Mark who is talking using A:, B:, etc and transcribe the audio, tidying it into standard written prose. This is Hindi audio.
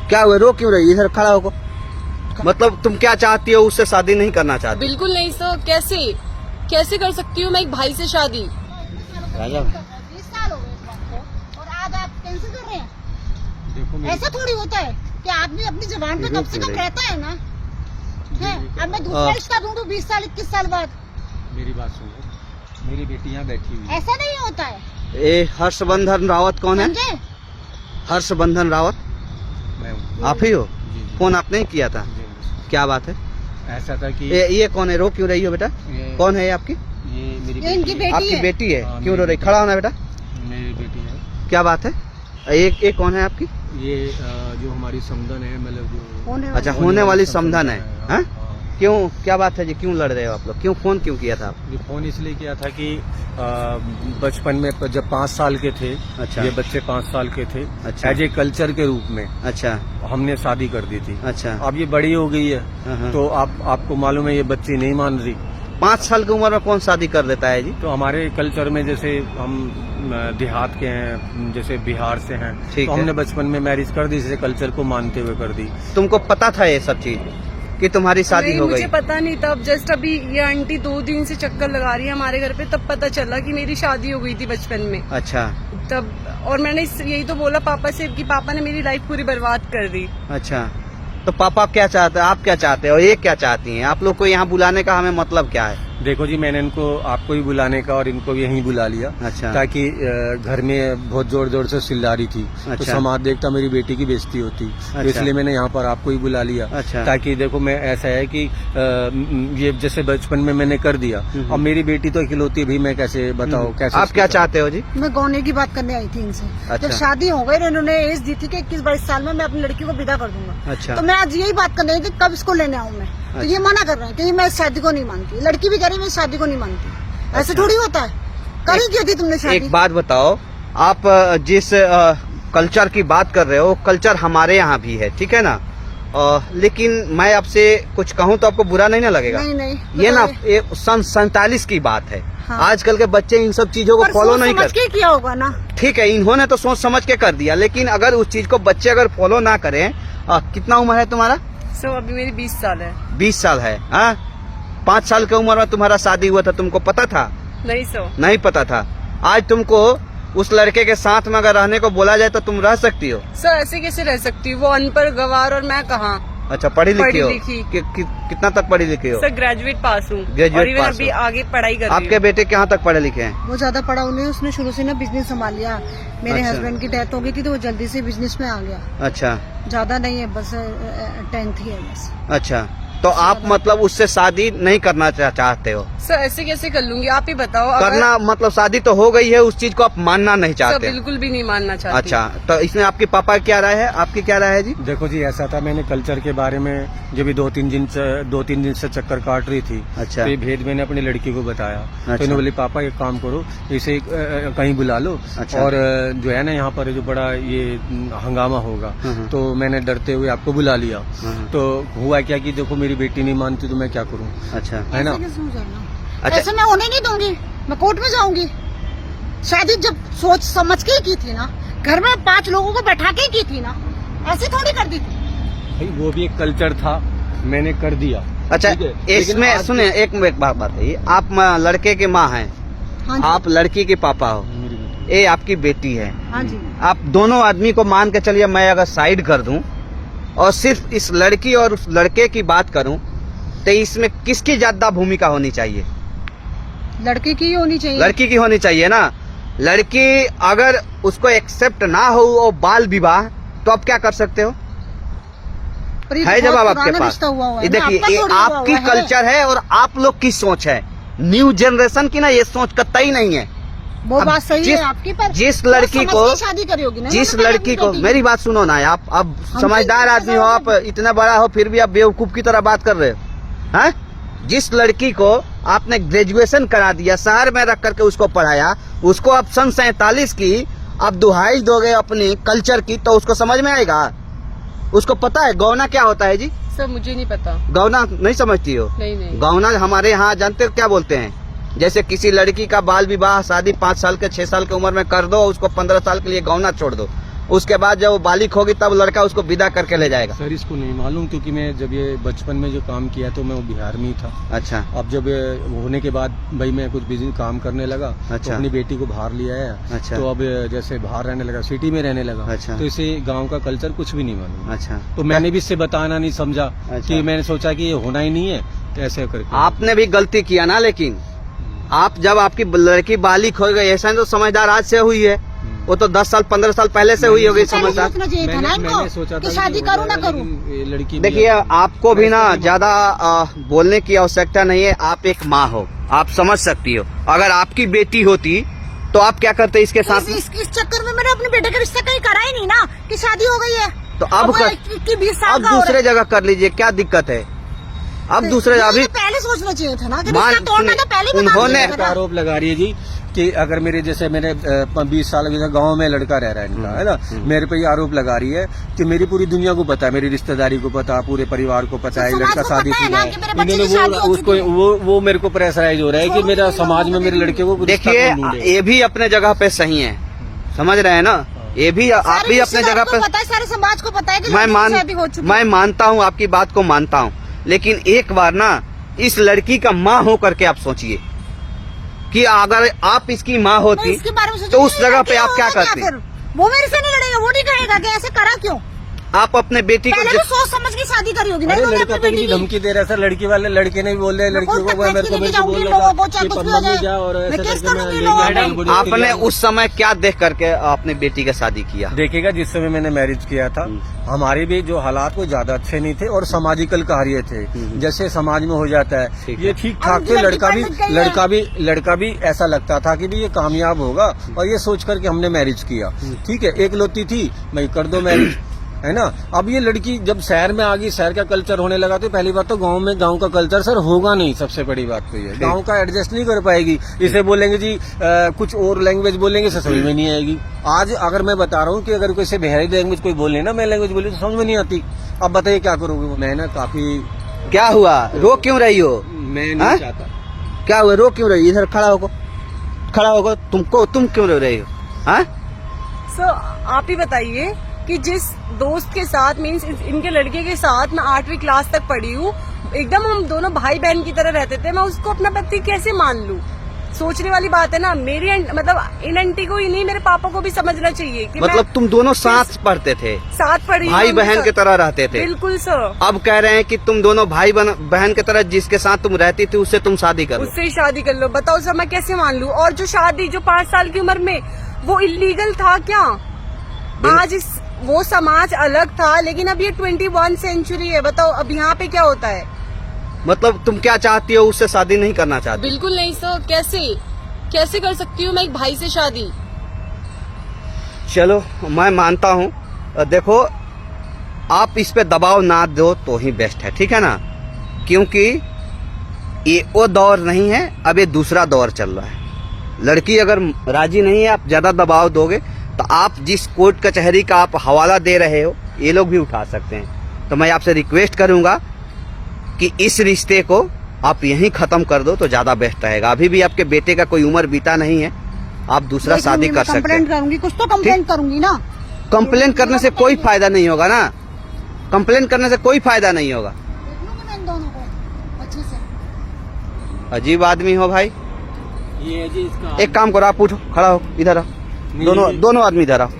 A: क्या हुआ, रो क्यों रही? इधर खड़ा होको। मतलब तुम क्या चाहती हो? उससे शादी नहीं करना चाहती?
B: बिल्कुल नहीं सर। कैसे कर सकती हूँ मैं एक भाई से शादी?
C: 20 साल हो गए इस बात को और आज आप कैंसिल कर रहे हैं। देखो ऐसा थोड़ी होता है कि आदमी अपनी जबान पे कम से कम रहता है ना। है अब मैं दूसरा रिश्ता ढूंढूं 20 साल 21 साल बाद।
D: मेरी बात सुनो, मेरी बेटी यहाँ बैठी हुई है।
C: ऐसा नहीं होता है।
A: ए हर्षवर्धन रावत कौन है?
C: समझे?
A: हर्षवर्धन रावत
D: मैं हूँ।
A: आप ही हो?
D: जी।
A: फोन आपने ही किया था?
D: जी।
A: क्या बात है?
D: ऐसा था कि
A: ये कौन है? रो क्यों रही हो बेटा? कौन है ये आपकी?
D: ये मेरी
C: ये इनकी बेटी
A: आपकी
C: है।
A: बेटी है?
D: हाँ,
A: क्यों रो
D: मेरी
A: रही? खड़ा होना बेटा।
D: मेरी बेटी है।
A: क्या बात है? एक कौन है आपकी?
D: ये जो हमारी समधन है, मतलब जो
A: अच्छा, होने वाली समधन है।
D: हाँ,
A: हाँ?
D: हाँ।
A: क्यों, क्या बात है जी? क्यों लड़ रहे हो आप लोग? क्यों फोन क्यों किया था आप?
D: ये फोन इसलिए किया था कि बचपन में जब 5 साल के थे,
A: अच्छा।
D: ये बच्चे 5 साल के थे,
A: अच्छा।
D: एज ए कल्चर के रूप में
A: अच्छा
D: हमने शादी कर दी थी।
A: अच्छा।
D: अब ये बड़ी हो गई
A: हाँ।
D: है तो आपको मालूम है ये बच्ची नहीं मान रही।
A: 5 साल की उम्र में कौन शादी कर देता है जी?
D: तो हमारे कल्चर में जैसे हम देहात के हैं, जैसे बिहार से हैं,
A: ठीक
D: तो
A: है।
D: हमने बचपन में मैरिज कर दी, जैसे कल्चर को मानते हुए कर दी।
A: तुमको पता था ये सब चीज कि तुम्हारी शादी
B: नहीं,
A: हो गई?
B: मुझे पता नहीं था। अब जस्ट अभी ये आंटी 2 दिन से चक्कर लगा रही है हमारे घर पे, तब पता चला कि मेरी शादी हो गई थी बचपन में।
A: अच्छा
B: तब और मैंने यही तो बोला पापा से कि पापा ने मेरी लाइफ पूरी बर्बाद कर दी।
A: अच्छा। तो पापा क्या चाहते हैं, आप क्या चाहते हो, ये क्या चाहती हैं? आप लोग को यहाँ बुलाने का हमें मतलब क्या है?
D: देखो जी, मैंने इनको आपको ही बुलाने का और इनको भी यहीं बुला लिया।
A: अच्छा।
D: ताकि घर में बहुत जोर जोर से चिल्ला रही थी, तो
A: अच्छा।
D: समाज देखता मेरी बेटी की बेइज्जती होती,
A: अच्छा।
D: तो इसलिए मैंने यहाँ पर आपको ही बुला लिया।
A: अच्छा।
D: ताकि देखो, मैं ऐसा है कि ये जैसे बचपन में मैंने कर दिया, अब मेरी बेटी तो इकलौती है, भी मैं कैसे बताओ कैसे?
A: आप क्या चाहते हो जी?
C: मैं गौने की बात करने आई थी इनसे।
A: अच्छा।
C: जब शादी हो गई, इन्होंने एज दी थी कि 21-22 साल में मैं अपनी लड़की को विदा कर दूंगा।
A: अच्छा।
C: तो मैं आज यही बात करने आई थी कब इसको लेने आऊँ मैं। तो ये मना कर रहे हैं कि मैं इस शादी को नहीं मानती। लड़की भी कह रही मैं इस शादी को नहीं मानती। ऐसे
A: अच्छा।
C: थोड़ी होता है। करी क्यों थी तुमने शादी?
A: एक बात बताओ, आप जिस कल्चर की बात कर रहे हो, कल्चर हमारे यहाँ भी है, ठीक है ना? लेकिन मैं आपसे कुछ कहूँ तो आपको बुरा नहीं ना लगेगा?
C: नहीं
A: ये ना
C: बताइए।
A: सन 47 की बात है।
C: हाँ।
A: आजकल के बच्चे इन सब चीजों को
C: पर
A: फॉलो
C: सोच
A: नहीं
C: समझ
A: करते।
C: के किया होगा ना।
A: ठीक है, इन्होंने तो सोच समझ के कर दिया, लेकिन अगर उस चीज को बच्चे अगर फॉलो ना करें। कितना उम्र है तुम्हारा?
B: सो अभी मेरी 20 साल है।
A: 20 साल है। 5 साल की उम्र में तुम्हारा शादी हुआ था, तुमको पता था?
B: नहीं सो।
A: नहीं पता था। आज तुमको उस लड़के के साथ में अगर रहने को बोला जाए तो तुम रह सकती हो?
B: सर ऐसे कैसे रह सकती हूँ? वो अनपढ़ गवार और मैं कहाँ?
A: अच्छा, पढ़ी लिखी हो?
B: लिखी।
A: कितना तक पढ़ी लिखी हो?
B: सर ग्रेजुएट पास हूँ।
A: ग्रेजुएट
B: और इवन
A: पास
B: अभी
A: हो।
B: आगे पढ़ाई कर रही
A: आपके
B: हूँ।
A: बेटे कहाँ तक पढ़े लिखे हैं?
C: वो ज्यादा पढ़ा नहीं, उसने शुरू से ना बिजनेस संभाल लिया। मेरे
A: अच्छा।
C: हस्बैंड की डेथ हो गई थी तो वो जल्दी से बिजनेस में आ गया।
A: अच्छा।
C: ज्यादा नहीं है, बस 10th ही है बस।
A: अच्छा, तो आप मतलब उससे शादी नहीं करना चाहते हो?
B: सर ऐसे कैसे कर लूंगी? आप ही बताओ।
A: करना मतलब शादी तो हो गई है, उस चीज को आप मानना नहीं
B: सर
A: चाहते?
B: बिल्कुल भी नहीं मानना चाहती।
A: अच्छा, तो इसमें आपके पापा क्या राय है, आपकी क्या राय है जी?
D: देखो जी, ऐसा था, मैंने कल्चर के बारे में जब भी 2-3 दिन से चक्कर काट रही थी,
A: अच्छा।
D: तो ये भेद मैंने अपनी लड़की को बताया।
A: अच्छा।
D: तो इन्होंने बोली पापा एक काम करो, इसे कहीं बुला लो।
A: अच्छा।
D: और जो है ना यहाँ पर जो बड़ा ये हंगामा होगा,
A: हाँ।
D: तो मैंने डरते हुए आपको बुला लिया।
A: हाँ।
D: तो हुआ क्या कि देखो, मेरी बेटी नहीं मानती तो मैं क्या करूँ,
A: अच्छा।
D: है ना?
C: ऐसे कैसे हो जाएगा?
A: अच्छा।
C: ऐसे मैं होने नहीं दूंगी, मैं कोर्ट में जाऊंगी। शादी जब सोच समझ के ही की थी ना, घर में 5 लोगों को बैठा के ही की थी ना, ऐसे थोड़ी कर दी थी।
D: भाई वो भी एक कल्चर था, मैंने कर दिया।
A: अच्छा,
D: ठीक है? लेकिन
A: इसमें
D: आज-
A: सुनिए, एक बात बताइए, आप लड़के के माँ हैं,
C: हाँ जी।
A: आप लड़की के पापा हो,
D: मेरी बेटी।
A: ये आपकी बेटी है।
C: हाँ जी।
A: आप दोनों आदमी को मान के चलिए, मैं अगर साइड कर दूं और सिर्फ इस लड़की और उस लड़के की बात करूं, तो इसमें किसकी ज्यादा भूमिका होनी चाहिए?
C: लड़के की ही होनी चाहिए।
A: लड़की की होनी चाहिए ना। लड़की अगर उसको एक्सेप्ट ना हो वो बाल विवाह, तो आप क्या कर सकते हो?
C: पर ये
A: है
C: तो
A: जवाब
C: बहुत
A: आपके
C: पुराना
A: पास?
C: रिश्ता हुआ हुआ है
A: ये
C: ना,
A: देखिए,
C: आपका
A: ये
C: थोड़ी हुआ
A: आपकी
C: हुआ है।
A: कल्चर है और आप लोग की सोच है। न्यू जनरेशन की ना ये सोच कतई नहीं है।
C: वो
A: अब
C: बात सही
A: जिस-
C: है आपकी, पर
A: जिस
C: वो
A: लड़की
C: समझ
A: को
C: के शादी करी होगी ना,
A: जिस
C: उन्होंने
A: लड़की
C: अपनी
A: को,
C: बेटी
A: मेरी बात सुनो ना, आप अब समझदार आदमी हो, आप इतना बड़ा हो फिर भी आप बेवकूफ की तरह बात कर रहे हो, हैं? जिस लड़की को आपने ग्रेजुएशन करा दिया, शहर में रख करके उसको पढ़ाया, उसको अब सन 47 की अब दुहाई दोगे अपनी कल्चर की, तो उसको समझ में आएगा? उसको पता है गौना क्या होता है जी?
B: सर मुझे नहीं पता।
A: गौना नहीं समझती हो?
B: नहीं।
A: गौना हमारे यहाँ जानते हो क्या बोलते हैं? जैसे किसी लड़की का बाल विवाह शादी 5 साल के 6 साल की उम्र में कर दो, उसको 15 साल के लिए गौना छोड़ दो, उसके बाद जब वो बालिग होगी तब लड़का उसको विदा करके ले जाएगा।
D: सर इसको नहीं मालूम, क्योंकि मैं जब ये बचपन में जो काम किया तो मैं वो बिहार में ही था।
A: अच्छा।
D: अब जब ये होने के बाद भाई मैं कुछ बिजनेस काम करने लगा।
A: अच्छा।
D: तो अपनी बेटी को बाहर ले आया।
A: अच्छा।
D: तो अब जैसे बाहर रहने लगा, सिटी में रहने लगा।
A: अच्छा।
D: तो इसे गाँव का कल्चर कुछ भी नहीं मालूम।
A: अच्छा।
D: तो मैंने भी इससे बताना नहीं समझा।
A: अच्छा।
D: कि मैंने सोचा कि ये होना ही नहीं है, तो ऐसे करके
A: आपने भी गलती किया ना, लेकिन आप जब आपकी लड़की बालिग हो गई, ऐसा तो समझदार आज से हुई है, वो तो 10 साल 15 साल पहले से हुई होगी समझदार।
C: सोचना चाहिए था ना
D: मैंने सोचा
C: इनको
D: था
C: कि शादी
D: हो
C: करूँ ना
D: जाएगा,
C: करूँ।
D: लेकिन ये लड़की
A: देखिए आपको भी ना ज्यादा बोलने की आवश्यकता नहीं है। आप एक माँ हो, आप समझ सकती हो। अगर आपकी बेटी होती तो आप क्या करते इसके साथ?
C: इस चक्कर में मैंने अपने बेटे का रिश्ता कहीं करा ही नहीं ना कि शादी हो गई है।
A: तो अब
C: 20 साल
A: अब
C: का हो
A: दूसरे
C: रहा है।
A: जगह कर लीजिए, क्या दिक्कत है? अब दूसरे
C: ये
A: अभी
C: पहले सोचना चाहिए था ना कि
A: मान-
C: रिश्ता तोड़ना तो पहले ही बता
A: उन्होंने-
C: दीजिए था ना।
D: आरोप लगा रही है जी कि अगर मेरे जैसे मैंने 20 साल अभी गांव में लड़का रह रहा है इनका, है ना, मेरे पे ये आरोप लगा रही है कि मेरी पूरी दुनिया को पता है, मेरी रिश्तेदारी को पता, पूरे परिवार को पता है,
C: समाज
D: लड़का
C: को
D: शादी
C: पता है
D: शुदा
C: ना
D: है।
C: कि मेरे बच्चे
D: इन्होंने
C: की शादी हो
D: वो उसको
C: चुकी है।
D: वो मेरे को प्रेशराइज हो रहा है कि मेरा समाज में मेरे लड़के को रिश्ता
A: देखिए
D: कौन ढूंढे।
A: ये भी अपने जगह पे सही है, समझ रहे हैं ना? ये भी आप
C: सारे
A: भी अपने
C: रिश्तेदार
A: जगह
C: को
A: पे
C: पता है, सारे समाज को पता है कि
A: मैं
C: लड़की की
A: मान
C: शादी हो चुकी है।
A: मैं मानता हूँ, आपकी बात को मानता हूँ, लेकिन एक बार ना इस लड़की का माँ हो करके आप सोचिए कि अगर आप इसकी माँ
C: मैं
A: होती
C: इसके बारे में सोचा
A: तो
C: नहीं,
A: उस जगह पे आप क्या
C: होगा
A: करते?
C: फिर? वो मेरे से नहीं लड़ेगा, वो नहीं कहेगा कि ऐसे करा क्यों।
A: आप अपने बेटी को
C: पहले भी सोच समझ के शादी करी होगी ना
D: अरे
C: इन्होंने
D: लड़का
C: अपनी
D: तो इनकी
C: बेटी की।
D: धमकी दे रहा है सर, लड़की वाले लड़के ने भी बोल रहे हैं लड़कियों को,
C: मैं
D: मेरे को
C: लेके
D: बोल
C: जाऊंगी
D: रहा
C: लोगों को,
D: था
C: चाहे
D: कि
C: कुछ भी हो
D: पद्मा में
C: जाए।
D: जा और
C: मैं
D: ऐसे
C: केस
D: करके
C: करूंगी
D: मैं
C: लोगों
D: लेके
C: पे।
D: आऊंगी।
A: आपने उस समय क्या देख करके अपनी बेटी का शादी किया?
D: देखेगा जिस समय मैंने मैरिज किया था हमारे भी जो हालात कोई ज्यादा अच्छे नहीं थे और सामाजिकल कार्य थे, जैसे समाज में हो जाता है
A: ठीक है।
D: ये ठीक ठाक थे। लड़का भी ऐसा लगता था कि भी ये कामयाब होगा और ये सोच करके हमने मैरिज किया। ठीक है, एक लौती थी, मैं कर दो मैरिज, है ना। अब ये लड़की जब शहर में आ गई, शहर का कल्चर होने लगा, तो पहली बात तो गांव का कल्चर सर होगा नहीं। सबसे बड़ी बात तो ये गांव का एडजस्ट नहीं कर पाएगी। इसे बोलेंगे जी कुछ और लैंग्वेज बोलेंगे, समझ में नहीं आएगी। आज अगर मैं बता रहा हूँ कि अगर कोई से बिहारी लैंग्वेज कोई बोले ना, मैं लैंग्वेज बोली तो समझ में नहीं आती। अब बताइए क्या करोगे? मैं ना काफी
A: क्या हुआ, रो क्यों रही हो?
D: मैं
A: हाँ?
D: नहीं चाहता।
A: क्या हुआ, रो क्यों रही? इधर खड़ा होको, तुम क्यों रो रही हो? हाँ?
B: सर आप ही बताइए कि जिस दोस्त के साथ मीन्स इनके लड़के के साथ मैं 8वीं क्लास तक पढ़ी हूँ, एकदम हम दोनों भाई बहन की तरह रहते थे, मैं उसको अपना पति कैसे मान लूँ? सोचने वाली बात है ना। मेरी मतलब इन आंटी को ही नहीं, मेरे पापा को भी समझना चाहिए कि
A: मतलब तुम दोनों साथ पढ़ते थे,
B: साथ पढ़ी
A: भाई
B: हूँ
A: बहन
B: सर।
A: की तरह रहते थे।
B: बिल्कुल सर।
A: अब कह रहे हैं कि तुम दोनों भाई बहन की तरह, जिसके साथ तुम रहती थी उससे तुम शादी करो।
B: उससे ही शादी कर लो। बताओ सर मैं कैसे मान लूँ? और जो शादी जो 5 साल की उम्र में, वो इलीगल था क्या? आज वो समाज अलग था, लेकिन अब ये 21 सेंचुरी है। बताओ अब यहाँ पे क्या होता है?
A: मतलब तुम क्या चाहती हो, उससे शादी नहीं करना चाहती?
B: बिल्कुल नहीं सर। कैसे कर सकती हूँ मैं एक भाई से शादी?
A: चलो मैं मानता हूँ, देखो आप इस पे दबाव ना दो तो ही बेस्ट है, ठीक है ना? क्योंकि ये वो दौर नहीं है, अब ये दूसरा दौर चल रहा है। लड़की अगर राजी नहीं है, आप ज्यादा दबाव दोगे तो आप जिस कोर्ट कचहरी का आप हवाला दे रहे हो, ये लोग भी उठा सकते हैं। तो मैं आपसे रिक्वेस्ट करूंगा कि इस रिश्ते को आप यहीं खत्म कर दो तो ज्यादा बेस्ट रहेगा। अभी भी आपके बेटे का कोई उम्र बीता नहीं है, आप दूसरा शादी कर सकते
C: कंप्लेंट
A: हैं।
C: करूंगी, कुछ तो कंप्लेंट करूंगी ना।
A: कंप्लेन करने से कोई फायदा नहीं होगा ना, कंप्लेन करने से कोई फायदा नहीं होगा।
C: देख लूंगी मैं इन दोनों को अच्छे से।
A: अजीब आदमी हो भाई।
D: ये जी इसका
A: एक काम करो, आप उठो, खड़ा हो, इधर आओ, दोनों आदमी इधर आओ।